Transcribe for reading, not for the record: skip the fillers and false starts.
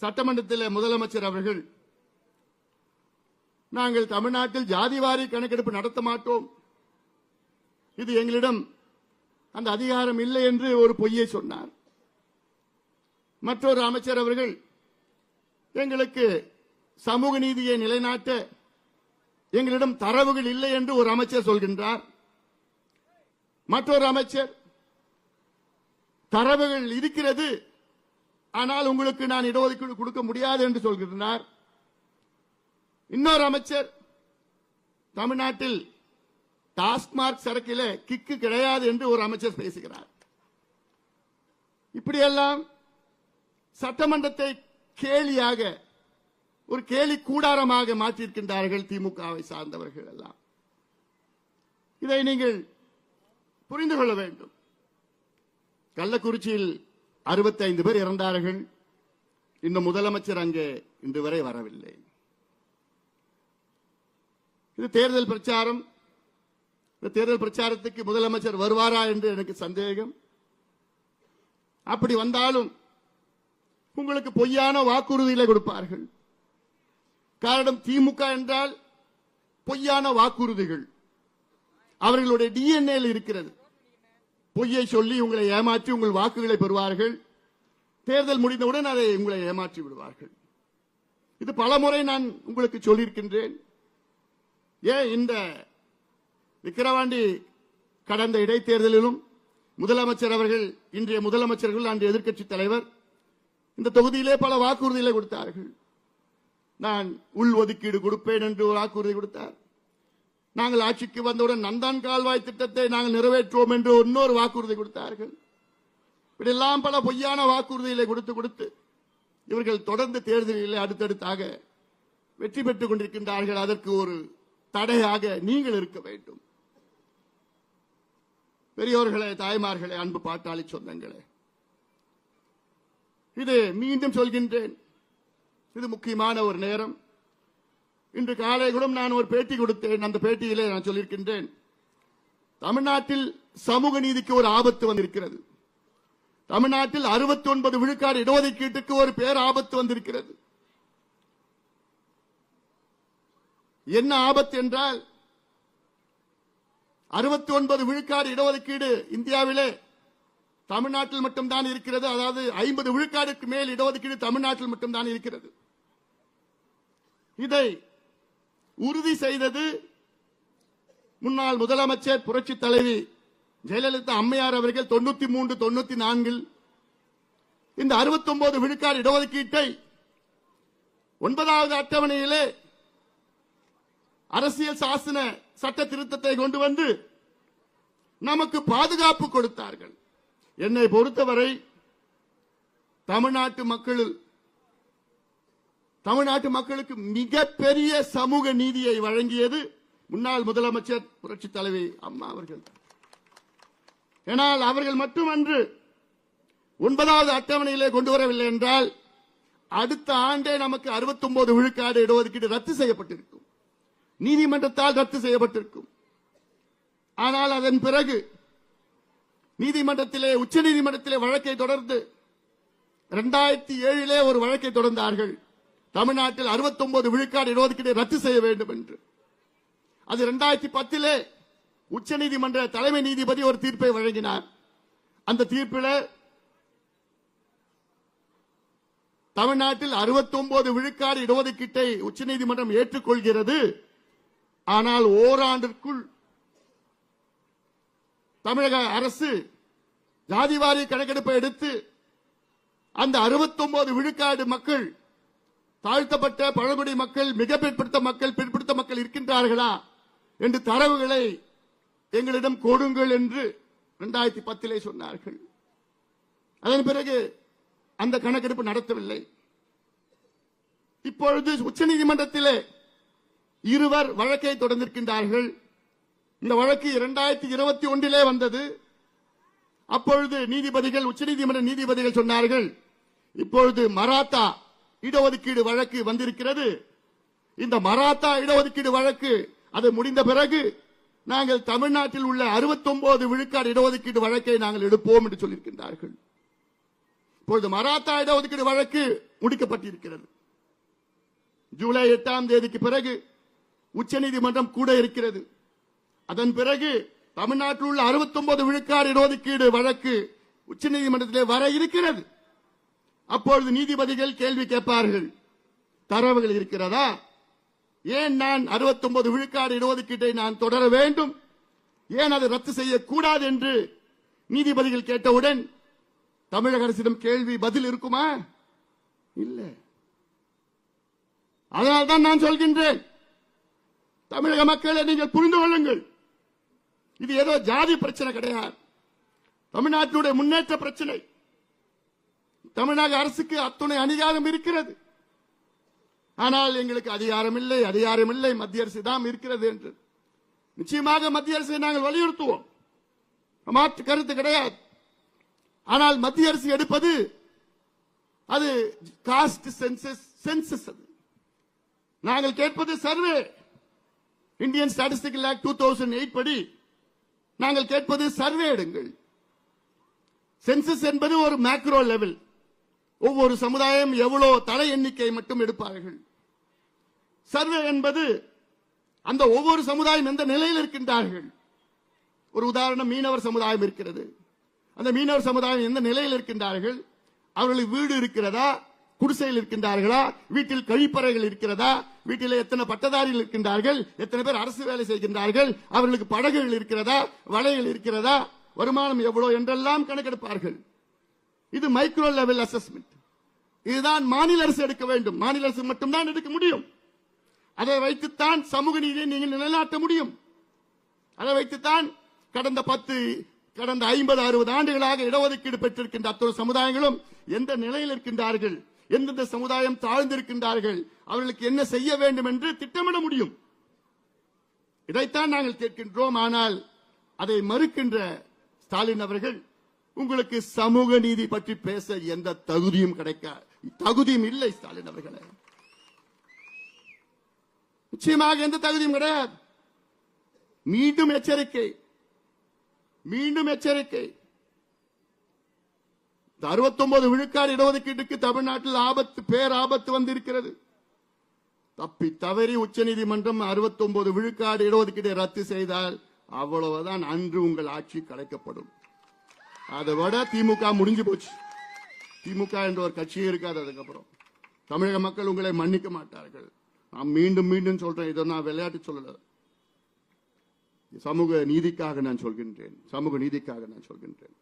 சட்டமன்றத்தில் முதலமைச்சர் அவர்கள் நாங்கள் தமிழ்நாட்டில் ஜாதிவாரி கணக்கெடுப்பு நடத்த மாட்டோம், இது எங்களிடம் அந்த அதிகாரம் இல்லை என்று ஒரு பொய்யை சொன்னார். மற்றொரு அமைச்சர் அவர்கள் எங்களுக்கு சமூக நீதியை நிலைநாட்ட எங்களிடம் தரவுகள் இல்லை என்று ஒரு அமைச்சர் சொல்கின்றார். மற்றொரு அமைச்சர் தரவுகள் இருக்கிறது, ஆனால் உங்களுக்கு நான் இடஒதுக்கீடு கொடுக்க முடியாது என்று சொல்கின்றார். இன்னொரு அமைச்சர் தமிழ்நாட்டில் டாஸ்மார்க் சரக்கிலே கிக்கு கிடையாது என்று ஒரு அமைச்சர் பேசுகிறார். இப்படியெல்லாம் சட்டமன்றத்தை கேலியாக, ஒரு கேலி கூடாரமாக மாற்றியிருக்கின்றார்கள் திமுகவை சார்ந்தவர்கள் எல்லாம். இதை நீங்கள் புரிந்து கொள்ள வேண்டும். கள்ளக்குறிச்சியில் 65 பேர் இறந்தார்கள். இந்த முதலமைச்சர் அங்கே இன்று வரை வரவில்லை. இது தேர்தல் பிரச்சாரம். இந்த தேர்தல் பிரச்சாரத்துக்கு முதலமைச்சர் வருவாரா என்று எனக்கு சந்தேகம். அப்படி வந்தாலும் உங்களுக்கு பொய்யான வாக்குறுதிகளை கொடுப்பார்கள். காரணம், திமுக என்றால் பொய்யான வாக்குறுதிகள் அவர்களுடைய டிஎன்ஏ இருக்கிறது. பொய்யை சொல்லி உங்களை ஏமாற்றி உங்கள் வாக்குகளை பெறுவார்கள். தேர்தல் முடிந்தவுடன் அதை உங்களை ஏமாற்றி விடுவார்கள். இது பலமுறை நான் உங்களுக்கு சொல்லியிருக்கின்றேன். ஏன் இந்த விக்கிரவாண்டி கடந்த இடைத்தேர்தலிலும் முதலமைச்சர் அவர்கள், இன்றைய முதலமைச்சர்கள், அன்றைய எதிர்க்கட்சி தலைவர் இந்த தொகுதியிலே பல வாக்குறுதிகளை கொடுத்தார்கள். நான் உள் ஒதுக்கீடு கொடுப்பேன் என்று ஒரு வாக்குறுதி கொடுத்தார். நாங்கள் ஆட்சிக்கு வந்தவுடன் நந்தான் கால்வாய் திட்டத்தை நாங்கள் நிறைவேற்றுவோம் என்று இன்னொரு வாக்குறுதி கொடுத்தார்கள். இப்படியெல்லாம் பல பொய்யான வாக்குறுதிகளை கொடுத்து இவர்கள் தொடர்ந்து தேர்தலில் அடுத்தடுத்தாக வெற்றி பெற்றுக் கொண்டிருக்கின்றார்கள். அதற்கு ஒரு தடையாக நீங்கள் இருக்க வேண்டும். பெரியோர்களே, தாய்மார்களே, அன்பு பாட்டாளி சொந்தங்களே, இது மீண்டும் சொல்கின்றேன், இது முக்கியமான ஒரு நேரம். இன்று காலை கூட நான் ஒரு பேட்டி கொடுத்தேன். அந்த பேட்டியிலே நான் சொல்லியிருக்கின்றேன், தமிழ்நாட்டில் சமூக நீதிக்கு ஒரு ஆபத்து வந்திருக்கிறது. தமிழ்நாட்டில் 69 விழுக்காடு இடஒதுக்கீட்டுக்கு ஒரு பேர் ஆபத்து வந்திருக்கிறது. என்ன ஆபத்து என்றால், 69 விழுக்காடு இடஒதுக்கீடு இந்தியாவிலே தமிழ்நாட்டில் மட்டும்தான் இருக்கிறது. அதாவது 50 விழுக்காடுக்கு மேல் இடஒதுக்கீடு தமிழ்நாட்டில் மட்டும்தான் இருக்கிறது. இதை உறுதி செய்தது முன்னாள் முதலமைச்சர் புரட்சி தலைவி ஜெயலலிதா அம்மையார் அவர்கள் 93, 94 இந்த 69 விழுக்காடு இடஒதுக்கீட்டை 9வது அட்டவணையிலே அரசியல் சாசன சட்ட திருத்தத்தை கொண்டு வந்து நமக்கு பாதுகாப்பு கொடுத்தார்கள். என்னை பொறுத்தவரை தமிழ்நாட்டு மக்களுக்கு மிகப்பெரிய சமூக நீதியை வழங்கியது முன்னாள் முதலமைச்சர் புரட்சி தலைவி அம்மா அவர்கள். ஏனால் அவர்கள் மட்டுமன்று, 9வது அட்டவணையிலே கொண்டு வரவில்லை என்றால் அடுத்த ஆண்டே நமக்கு 69 விழுக்காடு இடஒதுக்கீடு ரத்து செய்யப்பட்டிருக்கும், நீதிமன்றத்தால் ரத்து செய்யப்பட்டிருக்கும். ஆனால் அதன் பிறகு நீதிமன்றத்திலே, உச்ச நீதிமன்றத்திலே வழக்கை தொடர்ந்து 2007 ஒரு வழக்கை தொடர்ந்தார்கள். தமிழ்நாட்டில் 69 விழுக்காடு இடஒதுக்கீடு ரத்து செய்ய வேண்டும் என்று. அது 2010 உச்ச நீதிமன்ற தலைமை நீதிபதி ஒரு தீர்ப்பை வழங்கினார். அந்த தீர்ப்பில் தமிழ்நாட்டில் 69 விழுக்காடு இடஒதுக்கீட்டை உச்ச நீதிமன்றம் ஏற்றுக்கொள்கிறது. ஆனால் ஓராண்டிற்குள் தமிழக அரசு ஜாதிவாரி கணக்கெடுப்பை எடுத்து அந்த 69 விழுக்காடு மக்கள், தாழ்த்தப்பட்ட பழங்குடி மக்கள், மிக பிற்படுத்த மக்கள் இருக்கின்றார்களா என்று தரவுகளை எங்களிடம் கொடுங்கள் என்று 2010 சொன்னார்கள். அதன் பிறகு அந்த கணக்கெடுப்பு நடத்தவில்லை. இப்பொழுது உச்சநீதிமன்றத்திலே இருவர் வழக்கை தொடர்ந்திருக்கின்றார்கள். இந்த வழக்கு 2021 வந்தது. அப்பொழுது நீதிபதிகள், உச்சநீதிமன்ற நீதிபதிகள் சொன்னார்கள், இப்பொழுது மராத்தா இடஒதுக்கீடு வழக்கு வந்திருக்கிறது. இந்த மராத்தா இடஒதுக்கீடு வழக்கு அது முடிந்த பிறகு நாங்கள் தமிழ்நாட்டில் உள்ள 69 விழுக்காடு இடஒதுக்கீடு வழக்கை நாங்கள் எடுப்போம் என்று சொல்லியிருக்கின்றார்கள். இப்பொழுது மராத்தா இடஒதுக்கீடு வழக்கு முடிக்கப்பட்டிருக்கிறது. ஜூலை 8ஆம் தேதிக்கு பிறகு உச்சநீதிமன்றம் கூட இருக்கிறது. அதன் பிறகு தமிழ்நாட்டில் உள்ள 69 விழுக்காடு இடஒதுக்கீடு வழக்கு உச்சநீதிமன்றத்திலே வர இருக்கிறது. அப்பொழுது நீதிபதிகள் கேள்வி கேட்பார்கள், தரவுகள் இருக்கிறதா? ஏன் நான் 69 விழுக்காடு இடஒதுக்கீட்டை நான் தொடர வேண்டும், ஏன் அதை ரத்து செய்யக்கூடாது என்று நீதிபதிகள் கேட்டவுடன் தமிழக அரசிடம் கேள்வி பதில் இருக்குமா? இல்லை. அதனால்தான் நான் சொல்கின்றேன், தமிழக மக்களை நீங்கள் புரிந்து கொள்ளுங்கள். இது ஏதோ ஜாதி பிரச்சனை கிடையாது, தமிழ்நாட்டினுடைய முன்னேற்ற பிரச்சனை. தமிழக அரசுக்கு அத்துணை அதிகாரம் இருக்கிறது. ஆனால் எங்களுக்கு அதிகாரம் இல்லை, மத்திய அரசு தான் இருக்கிறது என்று நிச்சயமாக மத்திய அரசை நாங்கள் வலியுறுத்துவோம், மாற்று கருத்து கிடையாது. ஆனால் மத்திய அரசு எடுப்பது அது காஸ்ட் சென்சஸ். அது நாங்கள் கேட்பது சர்வே. இந்தியன் ஸ்டாட்டிஸ்டிக்கல் ஆக்ட் 2008 படி நாங்கள் கேட்பது சர்வே எடுங்கள். சென்சஸ் என்பது ஒரு மேக்ரோ லெவல், ஒவ்வொரு சமுதாயம் எவ்வளவு தலை எண்ணிக்கை மட்டும் எடுப்பார்கள். சர்வே என்பது அந்த ஒவ்வொரு சமுதாயம் எந்த நிலையில் இருக்கின்றார்கள். ஒரு உதாரணம், மீனவர் சமுதாயம் இருக்கிறது. அந்த மீனவர் சமுதாயம் எந்த நிலையில் இருக்கின்றார்கள், அவர்களுக்கு வீடு இருக்கிறதா, குடிசையில் இருக்கின்றார்களா, வீட்டில் கழிப்பறைகள் இருக்கிறதா, வீட்டில் எத்தனை பட்டதாரிகள் இருக்கின்றார்கள், எத்தனை பேர் அரசு வேலை செய்கின்றார்கள், அவர்களுக்கு படகுகள் இருக்கிறதா, வலைகள் இருக்கிறதா, வருமானம் எவ்வளவு என்றெல்லாம் கணக்கெடுப்பார்கள். இது மைக்ரோ லெவல் அசஸ்மெண்ட். இதுதான் மாநில அரசு எடுக்க வேண்டும், மாநில அரசு மட்டும்தான் எடுக்க முடியும். அதை வைத்துத்தான் சமூக நீதியை நீங்கள் நிலைநாட்ட முடியும். அதை வைத்துத்தான் கடந்த 50-60 ஆண்டுகளாக இடஒதுக்கீடு பெற்றிருக்கின்ற அத்தனை சமுதாயங்களும் எந்த நிலையில் இருக்கின்றார்கள், எந்தெந்த சமுதாயம் தாழ்ந்திருக்கின்றார்கள், அவர்களுக்கு என்ன செய்ய வேண்டும் என்று திட்டமிட முடியும். இதைத்தான் நாங்கள் கேட்கின்றோம். ஆனால் அதை மறுக்கின்ற ஸ்டாலின் அவர்கள், உங்களுக்கு சமூக நீதி பற்றி பேச எந்த தகுதியும் தகுதியும் இல்லை ஸ்டாலின் அவர்களே, நிச்சயமாக எந்த தகுதியும் கிடையாது. மீண்டும் எச்சரிக்கை, 69 விழுக்காடு இடஒதுக்கீட்டுக்கு தமிழ்நாட்டில் பேராபத்து வந்திருக்கிறது. தப்பி தவறி உச்சநீதிமன்றம் 69 விழுக்காடு இடஒதுக்கீட்டை ரத்து செய்தால் அவ்வளவுதான், அன்று உங்கள் ஆட்சி கலைக்கப்படும். அதை விட திமுக முடிஞ்சு போச்சு. திமுக என்ற ஒரு கட்சியே இருக்காது. அதுக்கப்புறம் தமிழக மக்கள் உங்களை மன்னிக்க மாட்டார்கள். நான் மீண்டும் சொல்றேன், இதை நான் விளையாட்டு சொல்லல, சமூக நீதிக்காக நான் சொல்கின்றேன்.